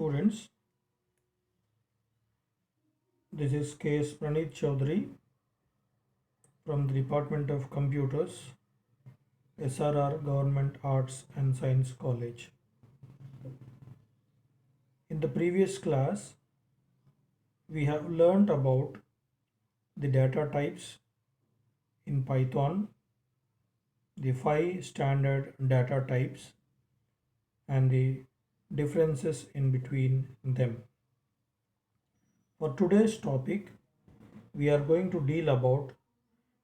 Students, this is K.S. Praneeth Chaudhary from the Department of Computers, SRR Government Arts and Science College. In the previous class, we have learnt about the data types in Python, the 5 standard data types, and the differences in between them. For today's topic, we are going to deal about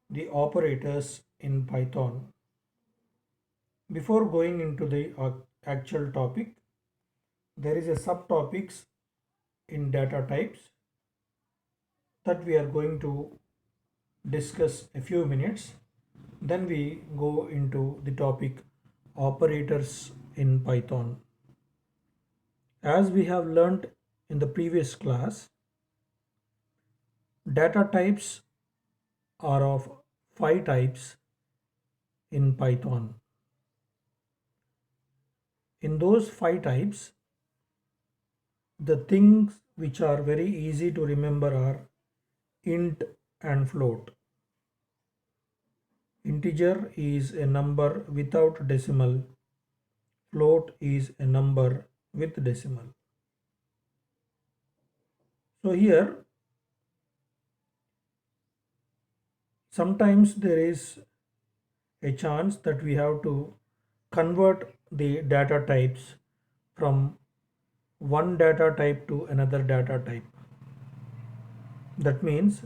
the operators in Python. Before going into the actual topic, there is a subtopics in data types that we are going to discuss a few minutes. Then we go into the topic operators in Python. As we have learned in the previous class, data types are of 5 types in Python. In those 5 types, the things which are very easy to remember are int and float. Integer is a number without decimal. Float is a number with decimal. So here, sometimes there is a chance that we have to convert the data types from one data type to another data type. That means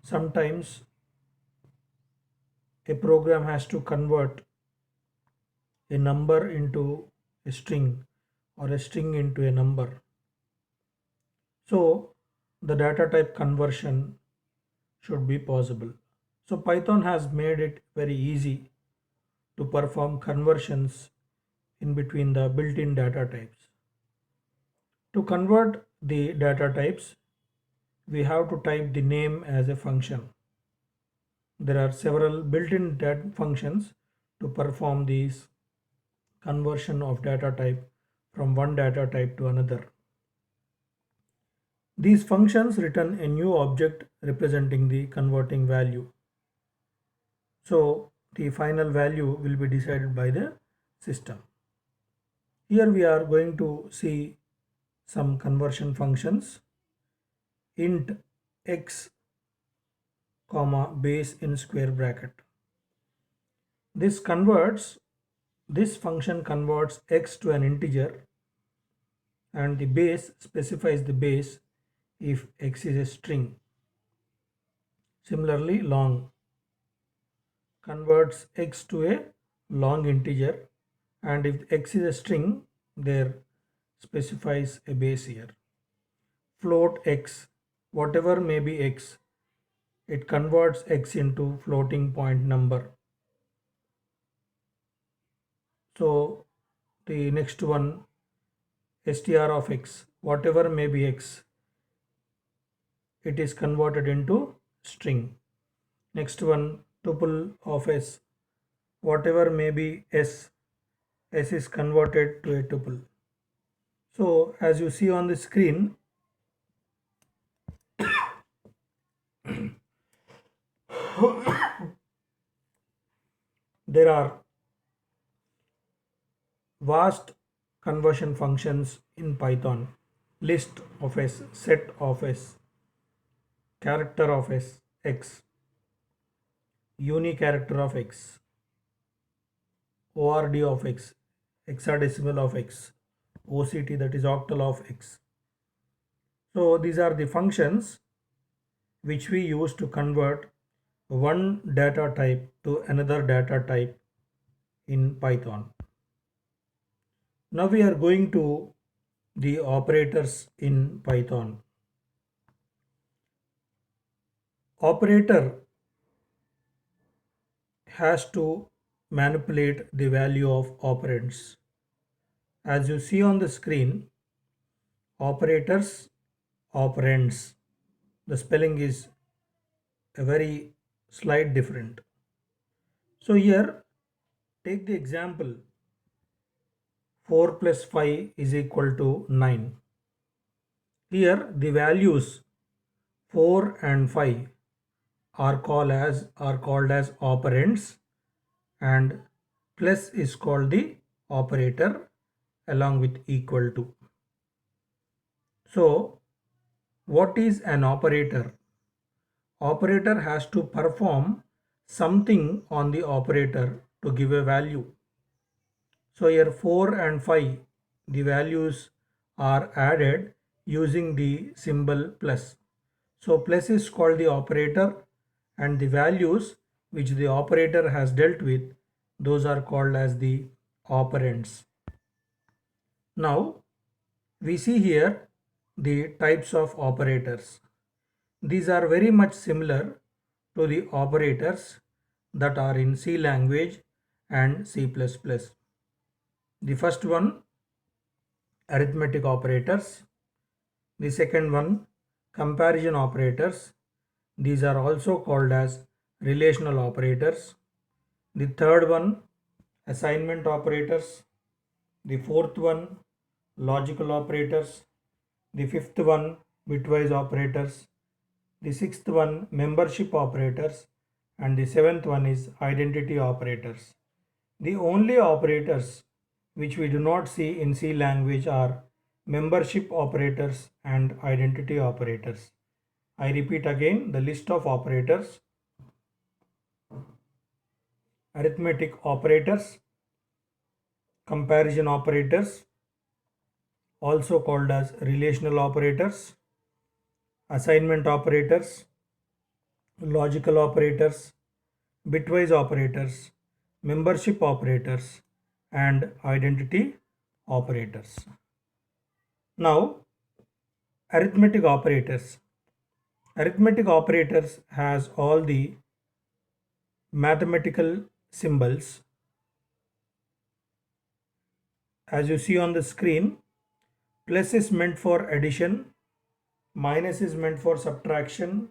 sometimes a program has to convert a number into a string or a string into a number. So the data type conversion should be possible. So Python has made it very easy to perform conversions in between the built-in data types. To convert the data types, we have to type the name as a function. There are several built-in functions to perform these conversion of data type from one data type to another. These functions return a new object representing the converting value. So the final value will be decided by the system. Here we are going to see some conversion functions. Int x comma base in square bracket. This function converts x to an integer, and the base specifies the base if x is a string. Similarly, long converts x to a long integer, and if x is a string, there specifies a base here. Float x, whatever may be x, it converts x into floating point number. So the next one, str of x, whatever may be x, it is converted into string. Next one, tuple of s, whatever may be s, s is converted to a tuple. So as you see on the screen, there are vast conversion functions in Python. List of s, set of s, character of s, x, unicharacter of x, ORD of x, hexadecimal of x, OCT, that is octal of x. So these are the functions which we use to convert one data type to another data type in Python. Now we are going to the operators in Python. Operator has to manipulate the value of operands. As you see on the screen, operators, operands, the spelling is a very slight different. So here, take the example 4 plus 5 is equal to 9. Here the values 4 and 5 are called as operands, and plus is called the operator along with equal to. So what is an operator? Operator has to perform something on the operator to give a value. So here 4 and 5, the values are added using the symbol plus. So plus is called the operator, and the values which the operator has dealt with, those are called as the operands. Now we see here the types of operators. These are very much similar to the operators that are in C language and C++. The first one, arithmetic operators. The second one, comparison operators. These are also called as relational operators. The third one, assignment operators. The fourth one, logical operators. The fifth one, bitwise operators. The sixth one, membership operators. And the seventh one is identity operators. The only operators which we do not see in C language are membership operators and identity operators. I repeat again the list of operators: arithmetic operators, comparison operators, also called as relational operators, assignment operators, logical operators, bitwise operators, membership operators, and identity operators. Now, arithmetic operators. Arithmetic operators has all the mathematical symbols. As you see on the screen, plus is meant for addition, minus is meant for subtraction,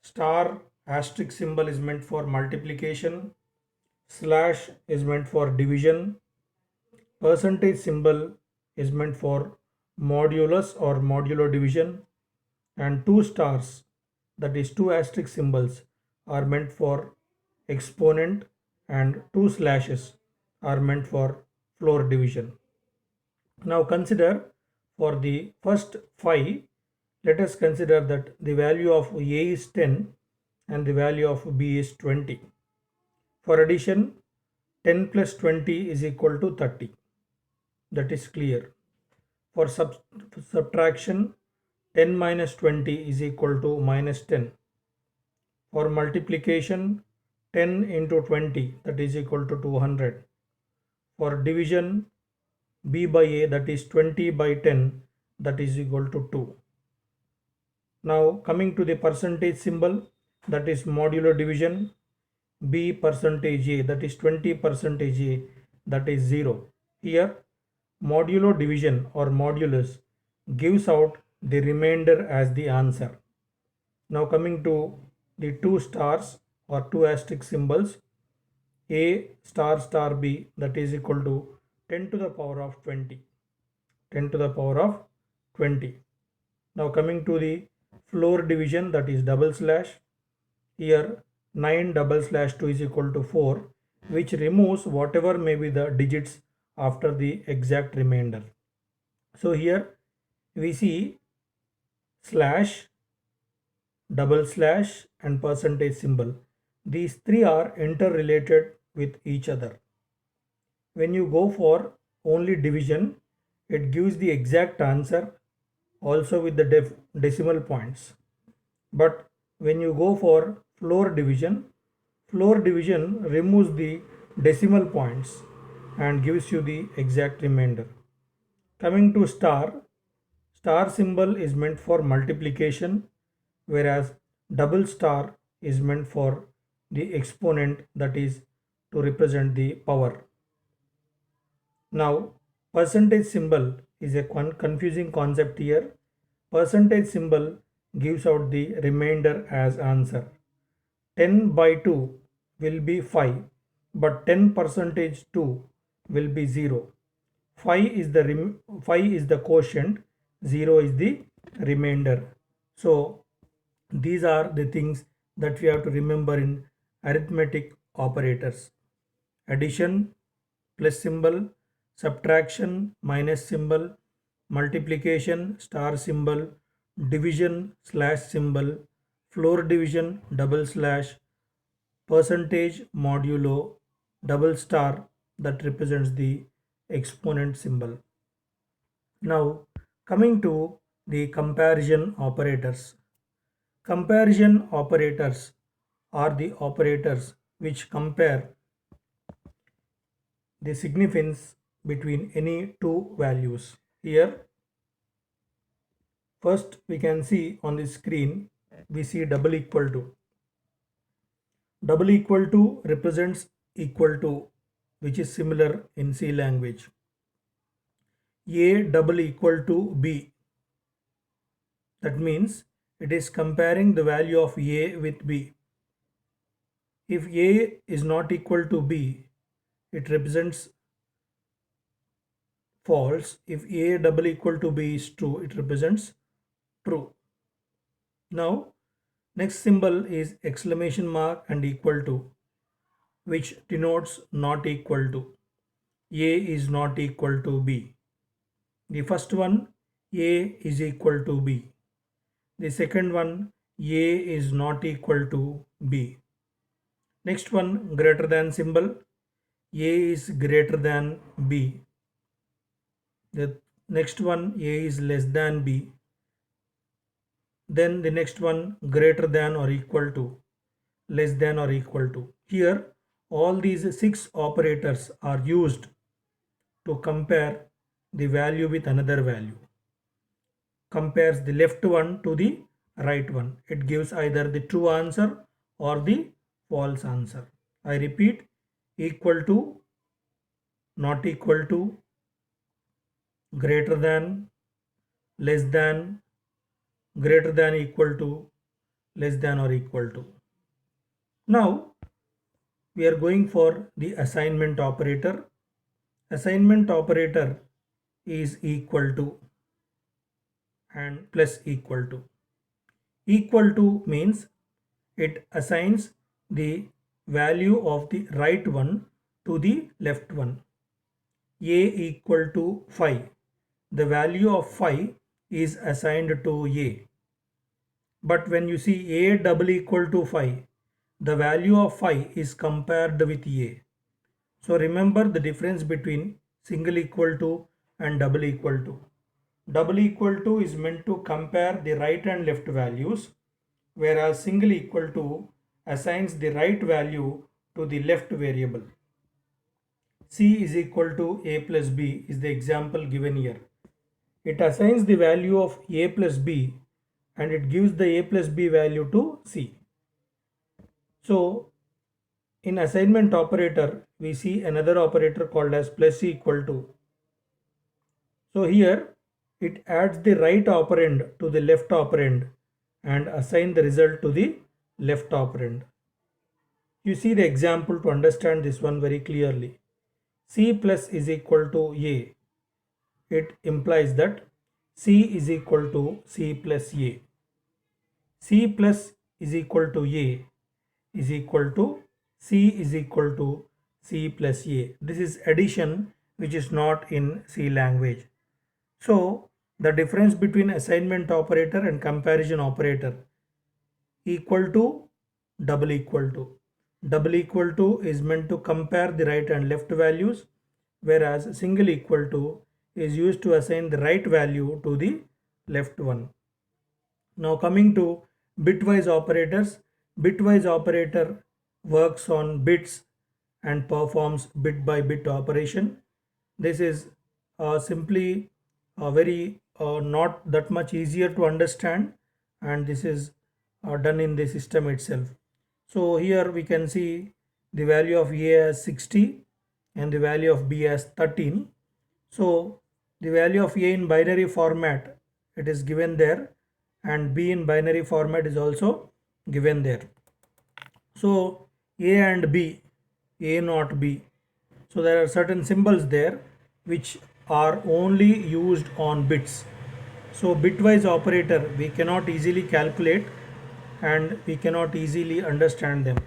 star asterisk symbol is meant for multiplication, slash is meant for division, percentage symbol is meant for modulus or modulo division, and two stars, that is two asterisk symbols, are meant for exponent, and two slashes are meant for floor division. Now consider for the first 5, let us consider that the value of A is 10 and the value of B is 20. For addition, 10 plus 20 is equal to 30. That is clear. For subtraction, 10 minus 20 is equal to minus 10. For multiplication, 10 into 20, that is equal to 200. For division, B by A, that is 20 by 10, that is equal to 2. Now coming to the percentage symbol, that is modulo division, B percentage A, that is 20 percentage A, that is 0. Here modulo division or modulus gives out the remainder as the answer. Now coming to the two stars or two asterisk symbols, A star star B, that is equal to 10 to the power of 20. 10 to the power of 20. Now coming to the floor division, that is double slash. Here 9 double slash 2 is equal to 4, which removes whatever may be the digits after the exact remainder. So here we see slash, double slash and percentage symbol. These three are interrelated with each other. When you go for only division, it gives the exact answer also with the decimal points. But when you go for floor division removes the decimal points and gives you the exact remainder. Coming to star, star symbol is meant for multiplication, whereas double star is meant for the exponent, that is to represent the power. Now percentage symbol is a confusing concept here. Percentage symbol gives out the remainder as answer. 10 by 2 will be 5, but 10 percentage 2 will be 0. 5 is the quotient, 0 is the remainder. So these are the things that we have to remember in arithmetic operators: addition, plus symbol; subtraction, minus symbol; multiplication, star symbol; division, slash symbol; floor division, double slash; percentage, modulo, double star that represents the exponent symbol. Now coming to the comparison operators. Comparison operators are the operators which compare the significance between any two values. Here first we can see on the screen, we see double equal to. Double equal to represents equal to, which is similar in C language. A double equal to B, that means it is comparing the value of A with B. If A is not equal to B, it represents false. If A double equal to B is true, it represents true. Now next symbol is exclamation mark and equal to, which denotes not equal to. A is not equal to B. The first one, A is equal to B. The second one, A is not equal to B. Next one, greater than symbol. A is greater than B. The next one, A is less than B. Then the next one, greater than or equal to, less than or equal to. Here all these 6 operators are used to compare the value with another value. Compares the left one to the right one. It gives either the true answer or the false answer. I repeat: equal to, not equal to, greater than, less than, greater than equal to, less than or equal to. Now we are going for the assignment operator. Assignment operator is equal to and plus equal to. Equal to means it assigns the value of the right one to the left one. A equal to 5. The value of 5 is assigned to A. But when you see A double equal to 5, the value of 5 is compared with A. So remember the difference between single equal to and double equal to. Double equal to is meant to compare the right and left values, whereas single equal to assigns the right value to the left variable. C is equal to A plus B is the example given here. It assigns the value of A plus B and it gives the A plus B value to C. So in assignment operator, we see another operator called as plus equal to. So here it adds the right operand to the left operand and assign the result to the left operand. You see the example to understand this one very clearly. C plus is equal to A. It implies that C is equal to C plus A. C plus is equal to A is equal to C is equal to C plus A. This is addition which is not in C language. So the difference between assignment operator and comparison operator: equal to, double equal to. Double equal to is meant to compare the right and left values, whereas single equal to is used to assign the right value to the left one. Now coming to bitwise operators. Bitwise operator works on bits and performs bit by bit operation. This is simply very not that much easier to understand, and this is done in the system itself. So here we can see the value of A as 60 and the value of B as 13. So the value of A in binary format, it is given there, and B in binary format is also given there. So A and B, A not B. So there are certain symbols there which are only used on bits. So bitwise operator we cannot easily calculate and we cannot easily understand them.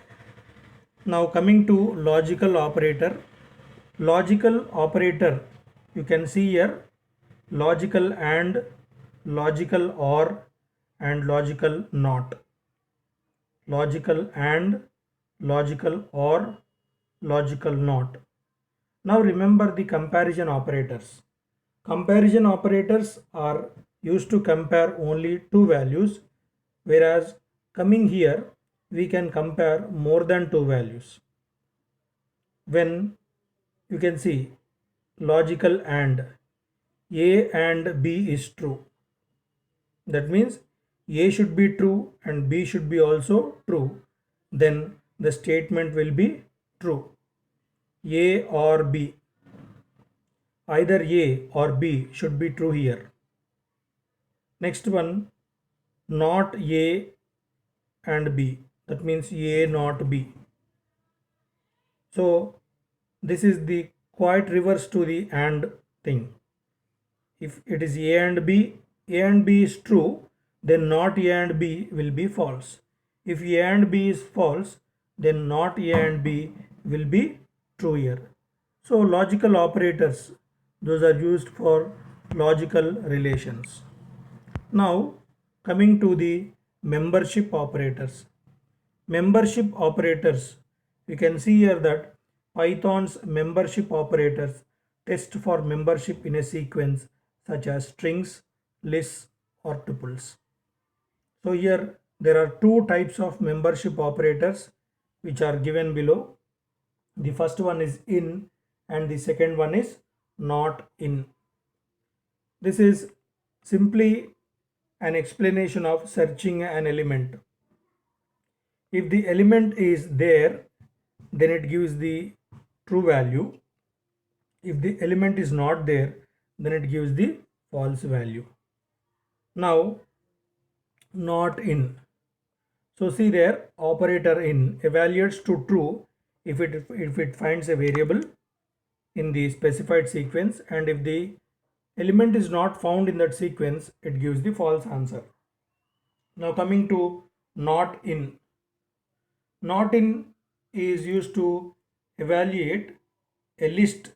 Now coming to logical operator. Logical operator, you can see here logical and, logical or, and logical not. Logical and, logical or, logical not. Now remember the comparison operators. Comparison operators are used to compare only two values, whereas coming here we can compare more than two values. When you can see logical and, A and B is true. That means A should be true and B should be also true. Then the statement will be true. A or B. Either A or B should be true here. Next one, not A and B. That means A not B. So this is the quite reverse to the and thing. If it is A and B is true, then not A and B will be false. If A and B is false, then not A and B will be true here. So logical operators, those are used for logical relations. Now coming to the membership operators. Membership operators, you can see here that Python's membership operators test for membership in a sequence such as strings, lists or tuples. So here there are two types of membership operators which are given below. The first one is in and the second one is not in. This is simply an explanation of searching an element. If the element is there, then it gives the true value. If the element is not there, then it gives the false value. Now, not in. So see there, operator in evaluates to true if it finds a variable in the specified sequence, and if the element is not found in that sequence, it gives the false answer. Now coming to not in. Not in is used to evaluate a list.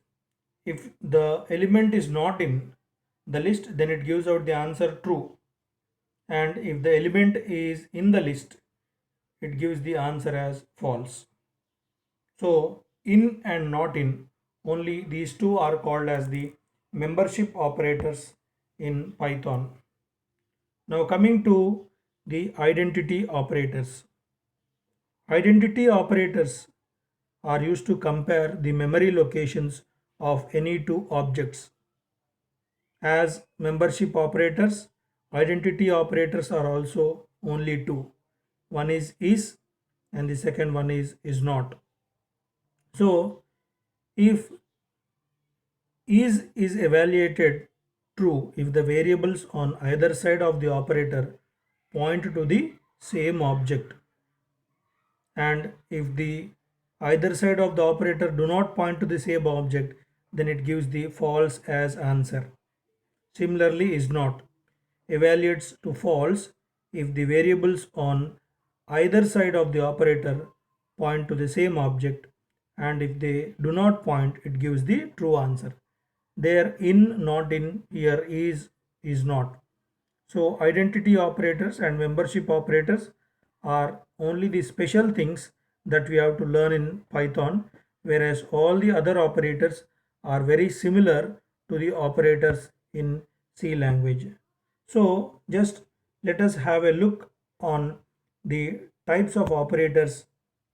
If the element is not in the list, then it gives out the answer true. And if the element is in the list, it gives the answer as false. So in and not in, only these two are called as the membership operators in Python. Now coming to the identity operators. Identity operators are used to compare the memory locations of any two objects. As membership operators, identity operators are also only two. One is and the second one is not. So if is evaluated true if the variables on either side of the operator point to the same object, and if the either side of the operator do not point to the same object, then it gives the false as answer. Similarly, is not evaluates to false if the variables on either side of the operator point to the same object, and if they do not point, it gives the true answer. There in, not in, here is not. So identity operators and membership operators are only the special things that we have to learn in Python, whereas all the other operators are very similar to the operators in C language. So just let us have a look on the types of operators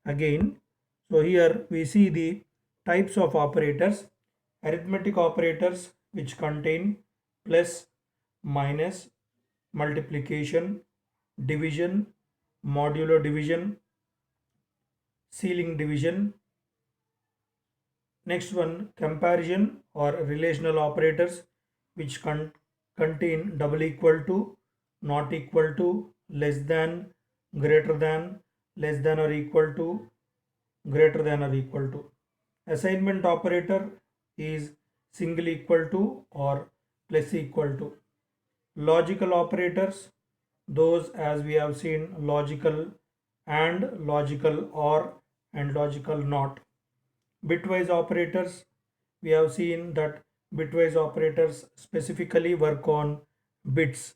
again. So here we see the types of operators: arithmetic operators which contain plus, minus, multiplication, division, modulo division, ceiling division. Next one, comparison or relational operators which contain double equal to, not equal to, less than, greater than, less than or equal to, greater than or equal to. Assignment operator is single equal to or plus equal to. Logical operators, those as we have seen logical and logical or and logical not. Bitwise operators, we have seen that bitwise operators specifically work on bits.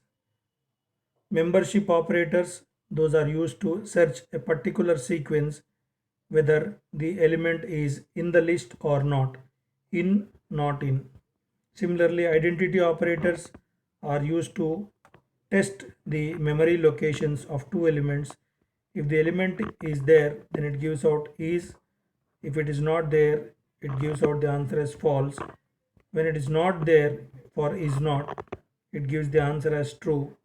Membership operators, those are used to search a particular sequence whether the element is in the list or not, in, not in. Similarly, identity operators are used to test the memory locations of two elements. If the element is there, then it gives out is. If it is not there, it gives out the answer as false. When it is not there for is not, it gives the answer as true.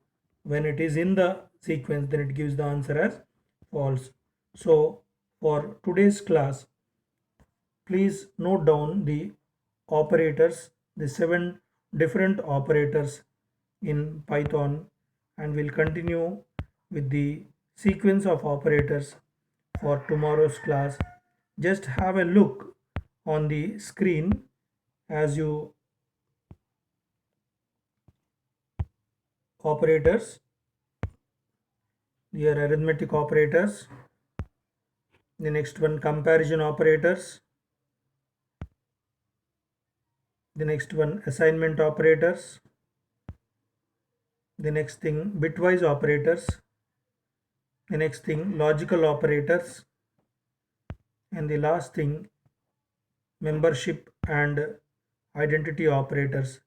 When it is in the sequence, then it gives the answer as false. So for today's class, please note down the operators, the 7 different operators in Python, and we'll continue with the sequence of operators for tomorrow's class. Just have a look on the screen as you operators, your arithmetic operators, the next one comparison operators, the next one assignment operators, the next thing bitwise operators, the next thing logical operators, and the last thing membership and identity operators.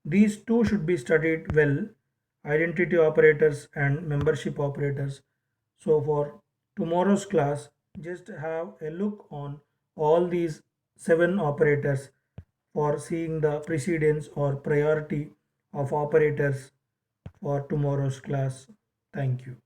These two should be studied well, identity operators and membership operators. So for tomorrow's class, just have a look on all these 7 operators for seeing the precedence or priority of operators for tomorrow's class. Thank you.